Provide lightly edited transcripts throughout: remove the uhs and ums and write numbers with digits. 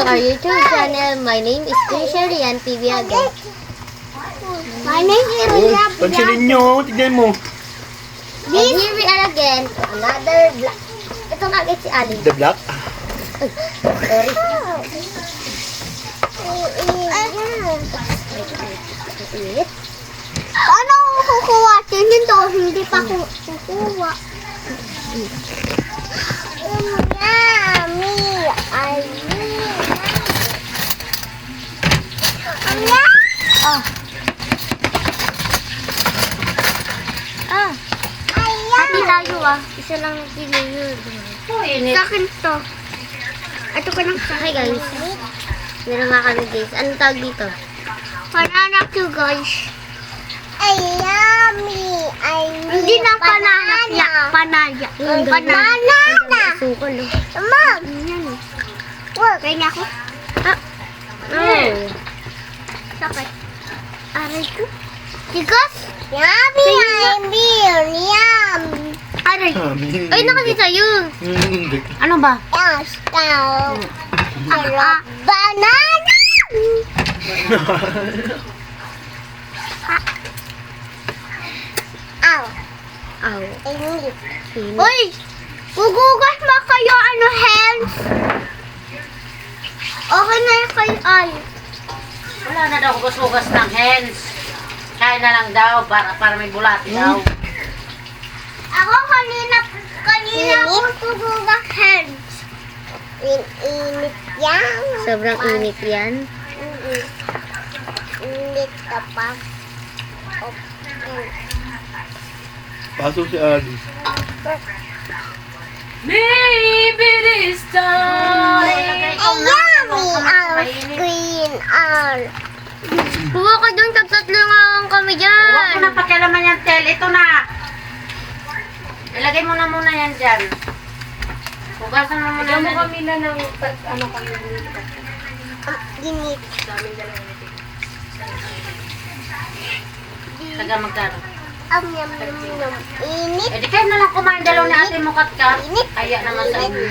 our YouTube channel. My name is Trisha Rian TV again. My name is Ria. Pansinin nyo, tignan mo. And here we are again to another vlog. Ito nga agad si Ali. The black? Sorry. Init. Ano ako kukuha? Tingin to, hindi pa ko kukuha. Yummy! I Oh. Happy tayo Isa lang nag-deliver. Sa akin to. Ito ka lang sa Okay guys. Meron nga kami guys. Anong tawag dito? Banana to guys. Ay, yummy! Hindi na pananak ya. Panaya. Banana! Sukol. Mom! Wag. Kaya niya ako? Oh. Sakit. Aray ko. Because, yummy! I'm beer. Yum! Aray. Ay, nakasi sa'yo. Hindi. Ano ba? Yes, cow. Banana! Ow. Aw. Init. Init. Uy! Gugugas ba kayo hands? Okay na yung kayo ay. Wala na daw hugas-hugas ng hands. Kaya na lang daw para may bulati daw. Ako kanina ako gugugas hands. Init yan. Sobrang init yan. Init ka pa. Pasok si Ali. Maybe this time. Ay, yummy! Our screen are. Huwa ka doon. Tatlo nga lang kami Huwag mo dyan. na pakialaman yan, Tel. Ito na. Ilagay mo na muna yan dyan. Hugasan mo muna yan. Ginit. Taga magkano. Yum. Init. Eh di kayo na lang kumain dalaw ni ate mo katka. Kaya naman sa inyo.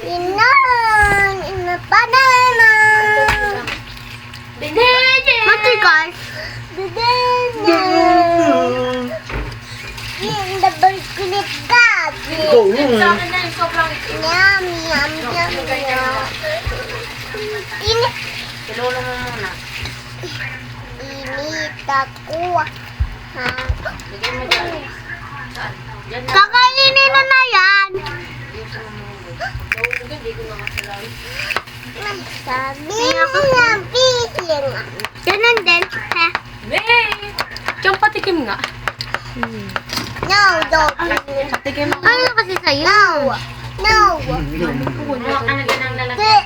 Inan. In the banana. Mati guys. In the burger daddy. Go! Yum. Init. Kilolo mo muna. Init ako. Lagay mo dyan. Saan? Dyan na. Kakainin na yan. Sabi ng piling. Ganun din. Ha? Diyan patikim nga. No, don't. Ano kasi sa'yo? No. Kumuha ka na dyan ang lalagyan.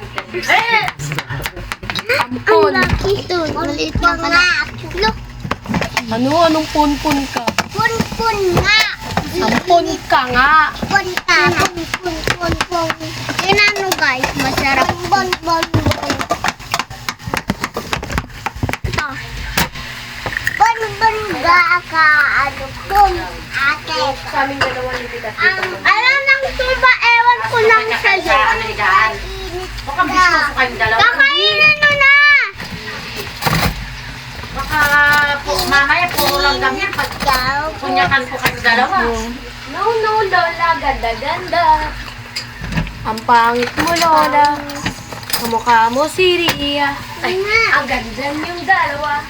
Ang laki ito. Maliit na pala. Look, Anong punpun ka? pun nga. Sampun ka nga. Pun. Yun ano guys, masarap. Bon. Ito. Bon ga ka ano pun. Ate. Alam ng tuba, ewan ko lang sa'yo. Ano dyan? Baka biskuso kayong dalawa. Kakainin mo na! Baka mamaya puro langgam yan. Pag kunyakan ko kayong dalawa. No, Lola. Ganda-ganda. Ang pangit mo, Lola. Kamukha mo si Ria. Ay, ang ganda niyong dalawa.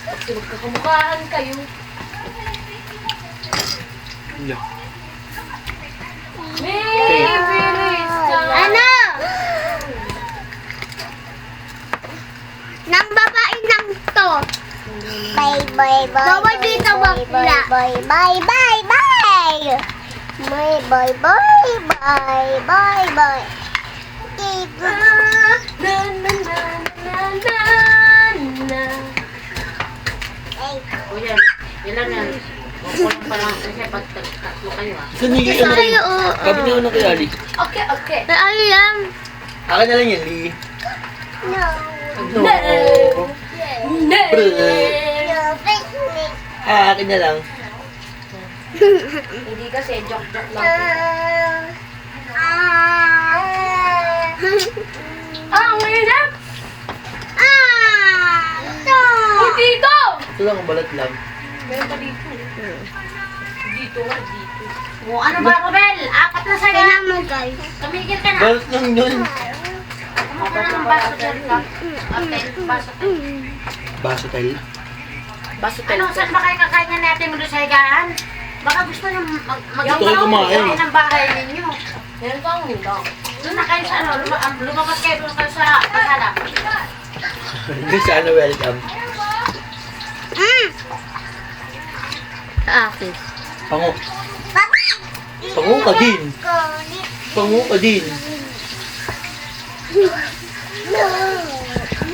Kasi magkakamukhaan kayo. Yeah. Maybe this time. Ano? Nang babae lang to. Bye. Bawal dito bakla. Bye. O yan. Ilan yan? Kulang pa lang kasi pag tatlo kayo Saan yung ano rin? Sabi niyo na kay Ali. Okay. Ano yan? Akin na lang yan, Lee. No. No. Bre. Akin na lang. Hindi kasi joke-joke lang. Ah. lang, balat lang. Meron pa dito. Dito nga, dito. O, ano ba, Robel? 4 na sa'yo. Kailangan mo, guys. Tumigil ka na. Balat lang yun. Kumuha ka na ng baso dyan ka. Okay, baso. Basotel. Baso Ano, saan ba kayo kakain natin mo doon sa higaan? Baka gusto nyo Gusto kayo kumain. ng bahay ninyo. Meron pa ang hindang. Doon na kayo sa ano, lumabas kayo doon kayo sa kasala. Hindi sana welcome. Sa akin. Pango. Pango ka din. Pango ka din.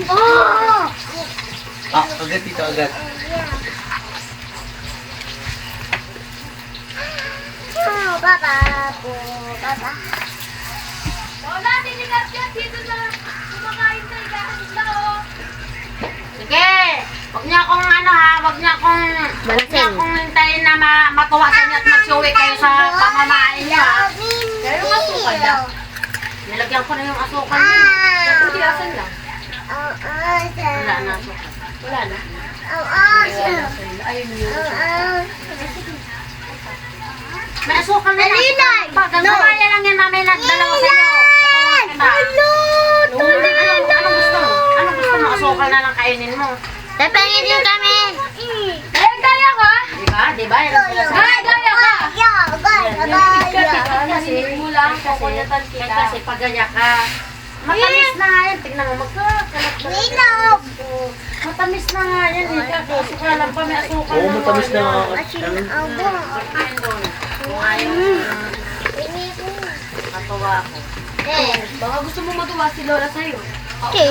Oh! Ah, agad dito, agad. Oh, baba po, baba. Wala, tinigas yan dito na. Kumakain sa higaan nila, oh. Sige, wag niya akong ano ha, wag niya akong hintayin na matuwa sa inyo at magsuwi kayo sa pamamain niyo ha. Pero yung asukal na. Nilagyan ko na yung asukal niyo. Hindi, asan lang? Wala na asukal. Wala na. Ayun yun. May asukal na yan. Alinay! Pag gagawaya lang yan namin lang dalawa sa inyo. Ano gusto mo? Ano gusto mo? Asukal na lang kainin mo. Tapangin din kami. Eh, gaya ka! Diba? Diba? Yan ang sinasabi. Gaya ka! Kasi, Kasi, mo lang, kukunyatan kita. kasi pagaya ka. Matamis na nga yan. Tignan mo, magkakalat na. Ilaw! Matamis na nga yan. Asukalan pa, may asukal Oo, na matamis na nga. Pagkain doon. Kung ayaw matuwa ako. Baka gusto mo matuwa si Lola sa'yo. Okay.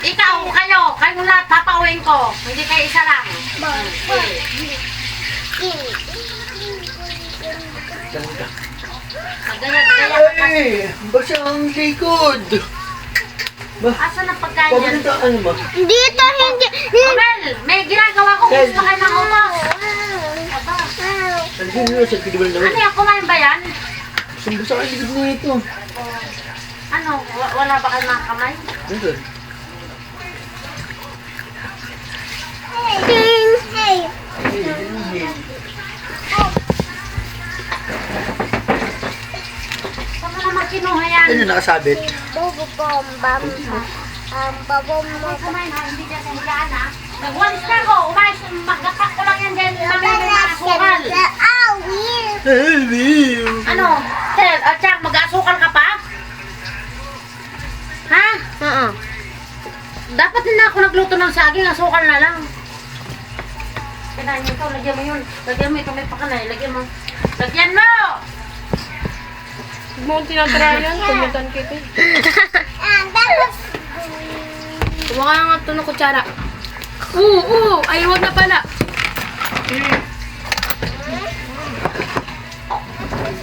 Ikaw, kayo lahat, papauwiin ko. Hindi kayo isa lang. Magganyan kaya ka. Ay, basa ang likod. Asan ang pagkain yan? Pabalita ano ba? Dito, hindi. Abel, may ginagawa ko. Gusto kayo ng utos. Ano yun, sa tigil naman. Ano yan, kumain ba yan? Basa ang likod na ito. Ano, wala ba kayo mga kamay? Nandun. Hey! Hey! Saan mo naman kinuha yan? Ano nakasabit? Bobo bom bam. Babom mo. Kumain ha, hindi dyan sa higaan ha. Nagwalis na ako, umayos, magapak ko lang yan dyan. Mamili ng asukal. Ano? Tel, Chak, mag-asukal ka pa? Ha? Oo. Dapat din na ako nagluto ng saging, asukal na lang. Kailangan ito, lagyan mo yun. Lagyan mo ito, may pakanay. Lagyan mo. Lagyan mo! Huwag mo tinatrayan, kumitan kita. Kumaka nga ito ng kutsara. Ay, huwag na pala.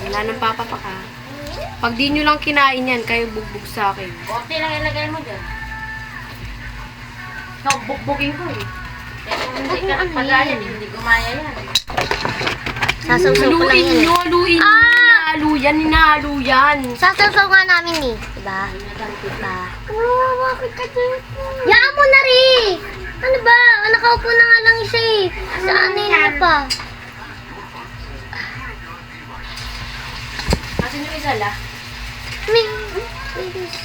Wala nang papapaka. Pag di nyo lang kinain yan, kayo bugbog sa akin. Konti lang ilagay mo dyan. No, bugbugin ko eh. Kaya kung hindi ka nagpagayan, hindi gumaya yan. Sasawsaw ko lang Haluin yan nyo, eh. haluin nyo. Hinahalo yan. Sasawsaw nga namin eh. Diba? Diba? Bakit ka dito? Yaan mo na rin! Ano ba? Nakaupo na nga lang siya eh. Saan na pa? Asan yung isa la?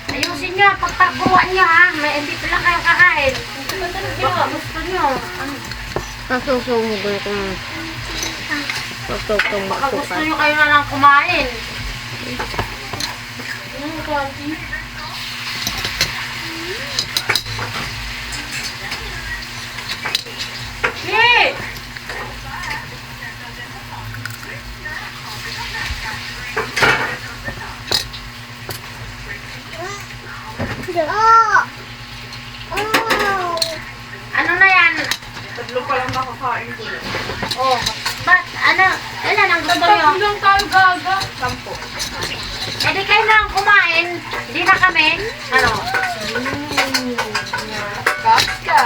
Ayusin nyo, pagtakbuhan nyo ha. May hindi pa lang kayo kakain. Baka gusto nyo. Sasawsaw mo ba kung... Sasawsaw mo Baka ko gusto pa. nyo kayo na lang kumain. Hey! Ano na yan? Tatlo pa lang makakain ko. Oh, ba't? Ano? Ilan ang gusto nyo? Lang tayo gaga. 10. Eh di kayo lang kumain. Hindi na kami. Ano? Kaka.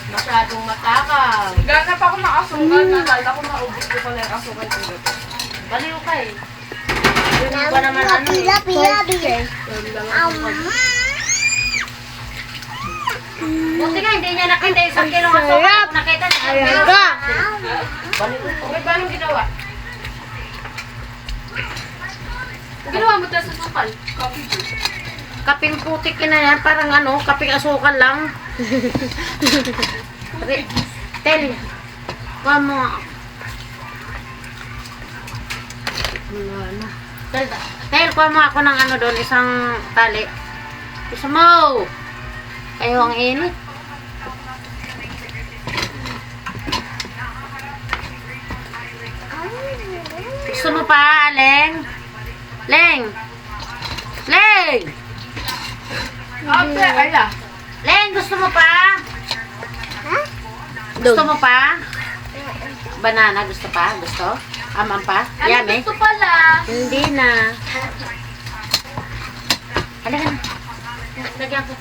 Masyadong matakaw. Gana pa ako nakasugal. Nalala ko naubos ko pala yung asugal ko. Baliw ka eh. Yun ba naman ano eh? Buti nga, hindi niya nakita yung 1 kilong asukal. Sarap. Kung nakita niya, Alaga. Okay, paano ginawa? Ginawa mo tayo sa sukal. Coffee juice. kaping putik na yan, parang ano, kaping asukal lang. Tel, kuha mo nga. Wala na. Tel, kuha mo ako ng ano doon, isang tali. Isa mo! Ayaw ang init. Gusto mo pa, Leng? Leng! Leng! Ate, ala. Leng, gusto mo pa? Gusto mo pa? Banana, gusto pa? Gusto? Amam pa? Ano Yummy? gusto pala? Hindi na. Halika na. Lagyan ko.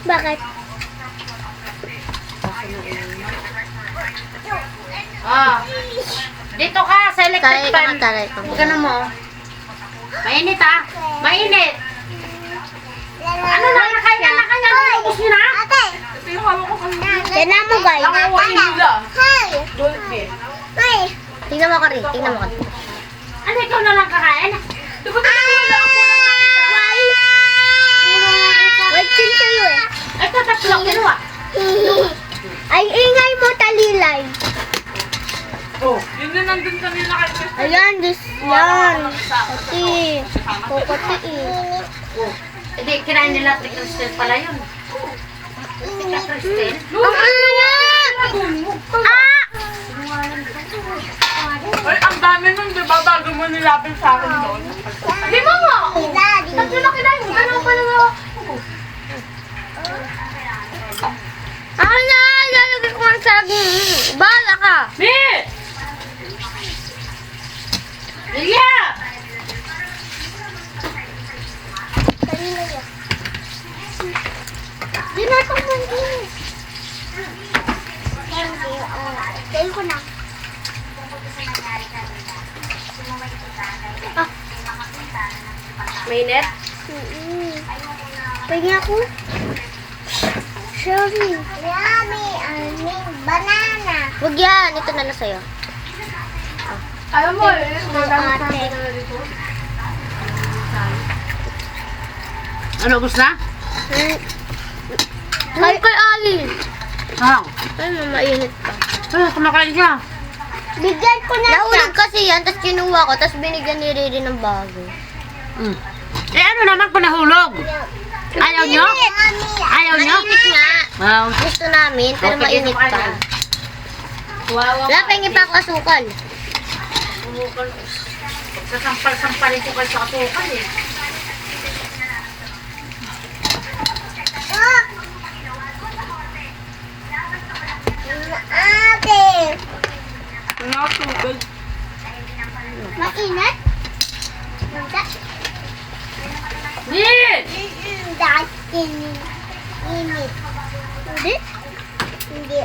Bakit? Oh. Dito ka sa electric fan. Huwag na mo. Mainit ah. Mainit. Ano na? Nakayan na kaya. Ubus nyo na? Ito yung hawak ko kanina. Tignan mo, guys. Nakakuha yung nila. Hi! Dolphin. Hi! Tingnan mo ka rin. Tingnan mo ka rin. Ano, ikaw na lang kakain? Di ko wala ako ng Why? Wait, chin sa'yo eh. Ito, tatlo. Kinuha. Ay, ingay mo, talilay. Oh. Yun din nandun kanina kay Chris. Ayan, this yan. Pati. Pupati eh. Hindi, kinain nila Crystal pala yun. Crystal? Ang ano yan? Ah! Ay, ang dami nun, di ba? Bago mo nilapit sa akin doon. Di ba nga? Tatlo na kinain mo. Ganun pa lang ako. Akin na! Lalagay ko ang saging. Bahala ka. Mi! Lilia! Di na ito mandi. Tayo ko na. Mainit? Pwede ako? Sorry. Yummy. Banana. Huwag yan. Ito na lang sa'yo. Alam mo eh. Ate. Ano, ubus na? Ay, kay Ali. Ah. Ay, mainit pa. Kumakain siya. Bigyan ko na nahulog kasi yan, tapos kinuha ko, tapos binigyan ni Riri ng bago. Mm. Eh, ano naman kung nahulog? Ayaw nyo? Ayaw nyo? Mainit nga. Wow. Gusto namin, pero Okay, mainit dito ka pa. na. Wawa Wala pa yung ipakasukal. Sasampal-sampalin ko kayo sa asukal eh. Ate! Nakatugod. Mainit? Min! Init. Hindi? Hindi.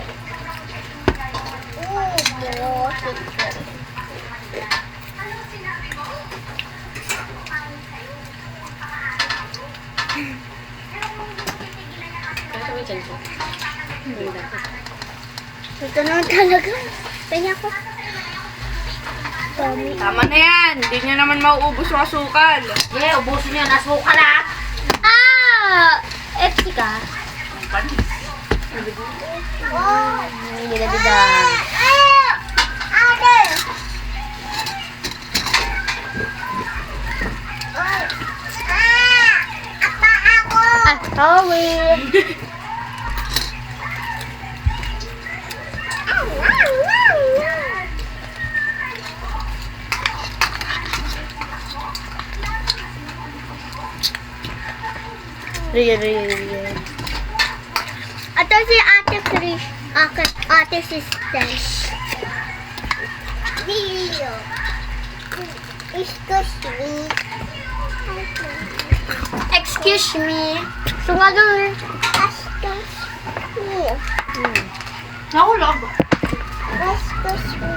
Ito na talaga. Kaya ko. Dami. Tama na yan. Hindi niya naman mauubos yung asukal. Yeah, ubusin nyo. Nasukal ah. Ah! Epsi ka? Hindi na dida. Ate! Apa ako? Ah, sorry. Riyan. Ito si Ate Krish. Ate Sister. Video. Excuse me. Sungador. Excuse me. Nahulog. Excuse me.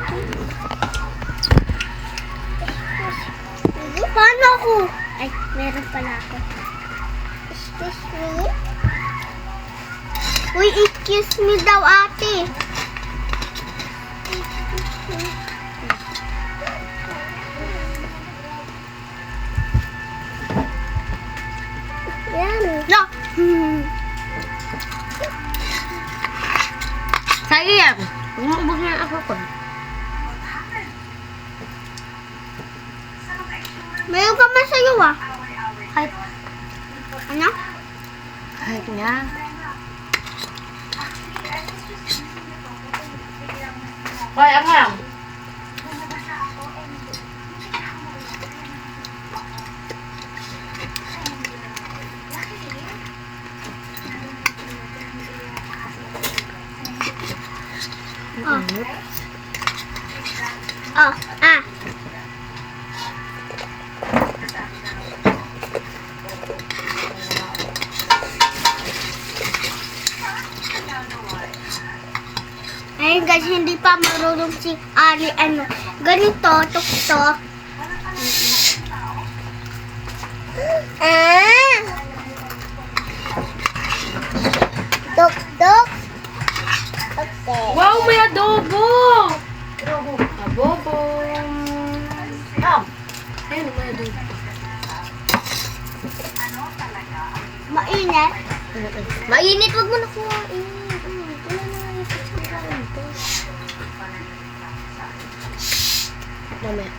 Paano ako? Ay, meron pala ako. Excuse me? Uy, excuse me daw, ate. Yan. No! Sa'yo yan. Umubog na ako ko. Mayroon pa man sa'yo, ah. Kahit, Ano? kahit nga. Kaya nga. Oh. Oh, ah. Ayun guys, hindi pa marunong si Ali, ganito, tuktok. Ah! Tuktok. Okay. Wow, may adobo! Abobo. Oh. Ayun, may adobo. Mainit. Mainit, wag mo na kumain. Wala na yung pagkakain to. Mamaya.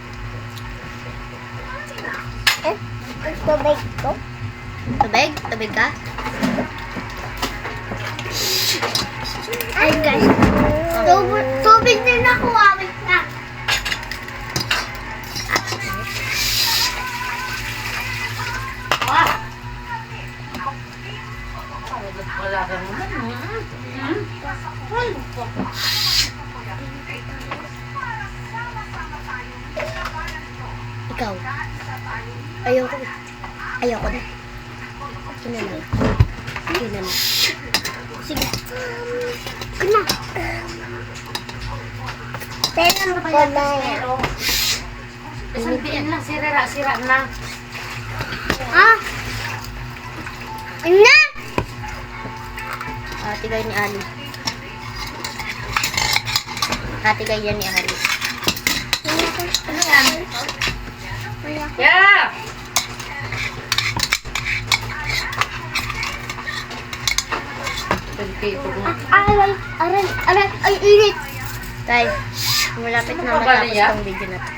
Tubig ko. Tubig? Tubig ka? Ayun guys. Tubig din ako, wait na. Ah. Wala ka naman. Ikaw. Ayoko. Ayoko na. Yun na lang. Yun na lang. Sige. Ano? Pero ko na yan. Isang diin lang, sira na. Ah? Ano? Tigay ni Ali. Tigay yan ni Ali. Ano yan? Yeah! Aray, ay, init. Tay, malapit na Ano ba matapos niya? tong video na to.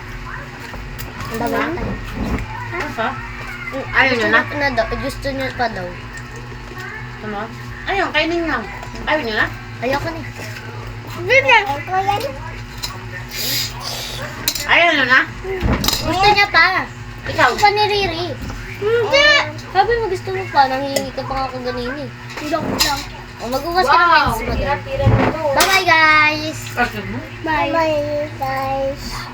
Ang bago na tayo. Ha? Ayaw nyo na? Na daw, gusto niya pa daw. Ano? Ayun, kainin nyo. Ayaw nyo na? Ayoko na. Bibigyan ko yan. Ayaw nyo na? Gusto niya pa. Ikaw? Gusto pa ni Riri. Hindi. Sabi mo gusto mo pa, nangihingi ka pa nga kaganini. Joke lang. O mag-uwas ka ng hands mo doon. Tira-tira nito. Bye-bye guys! Kasi mo? Bye. Bye, guys.